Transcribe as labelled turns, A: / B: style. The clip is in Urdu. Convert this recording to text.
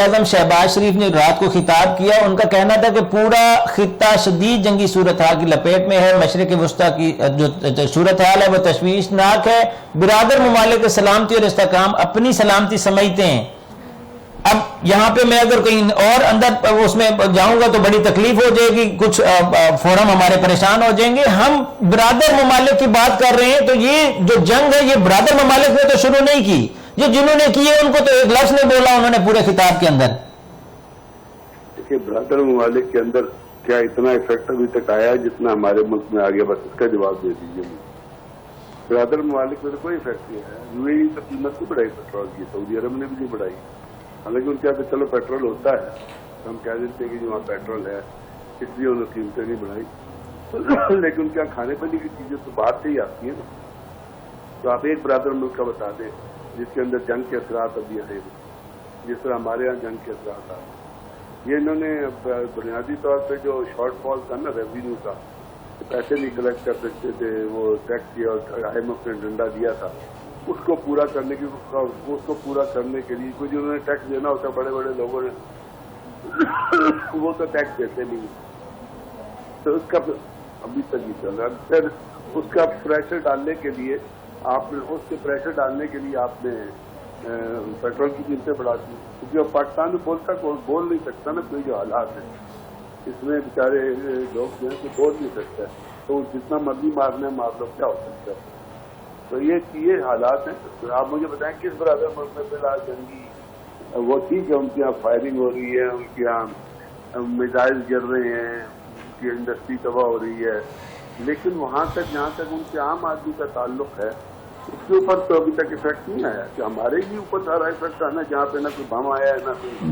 A: اعظم شہباز شریف نے رات کو خطاب کیا. ان کا کہنا تھا کہ پورا خطہ شدید جنگی صورتحال کی لپیٹ میں ہے. مشرق وسطیٰ کی جو صورتحال ہے وہ تشویشناک ہے. برادر ممالک سلامتی اور استحکام اپنی سلامتی سمجھتے ہیں. اب یہاں پہ میں اگر کہیں اور اندر اس میں جاؤں گا تو بڑی تکلیف ہو جائے گی، کچھ فورم ہمارے پریشان ہو جائیں گے. ہم برادر ممالک کی بات کر رہے ہیں تو یہ جو جنگ ہے یہ برادر ممالک نے تو شروع نہیں کی. یہ جنہوں نے کیے ان کو تو ایک لفظ نہیں بولا انہوں نے پورے خطاب کے اندر.
B: دیکھیے، برادر ممالک کے اندر کیا اتنا افیکٹ ابھی تک آیا ہے جتنا ہمارے ملک میں آ گیا؟ بس اس کا جواب دے دیجیے. برادر ممالک میں تو کوئی افیکٹ نہیں ہے. یو اے ای تو قیمت نہیں بڑھائی پیٹرول کی، سعودی عرب نے بھی نہیں بڑھائی. حالانکہ ان کے یہاں تو چلو پیٹرول ہوتا ہے تو ہم کہہ دیتے ہیں کہ جو وہاں پیٹرول ہے اس لیے انہوں نے قیمتیں نہیں بڑھائی. لیکن ان کے یہاں کھانے پینے کی چیزیں تو باہر سے ہی آتی ہیں نا. تو آپ ایک برادر ملک کا بتا دیں جس کے اندر جنگ کے اثرات ابھی آئے، جس طرح ہمارے یہاں جنگ کے اثرات آئے. یہ انہوں نے بنیادی طور پہ جو شارٹ فال تھا نا ریونیو کا، پیسے نہیں کلیکٹ کر سکتے تھے، وہ ٹیکس کیا اور آئی ایم ایف نے ڈنڈا دیا تھا، اس کو پورا کرنے کے لیے کوئی جو انہوں نے ٹیکس دینا ہوتا بڑے بڑے لوگوں نے وہ تو ٹیکس دیتے نہیں. تو اس کا ابھی تک نہیں چل رہا. پھر اس کا پریشر ڈالنے کے لیے آپ نے پیٹرول کی قیمتیں بڑھا دی، کیونکہ پاکستان میں بول نہیں سکتا نا. کوئی جو حالات ہیں اس میں بیچارے لوگ جو ہیں کہ بول نہیں سکتا، تو جتنا مرضی مارنا مار لو، کیا ہو سکتا ہے. تو یہ حالات ہیں. آپ مجھے بتائیں کس برادر ملک میں فی الحال جنگی وہ ٹھیک ہے ان کے یہاں فائرنگ ہو رہی ہے، ان کے یہاں میزائل گر رہے ہیں، ان کی انڈسٹری تباہ ہو رہی ہے، لیکن وہاں تک جہاں تک ان کے عام آدمی کا تعلق ہے اس کے اوپر تو ابھی تک افیکٹ نہیں آیا. کہ ہمارے ہی اوپر سارا افیکٹ آنا، جہاں پہ نہ کوئی بم آیا ہے نہ کوئی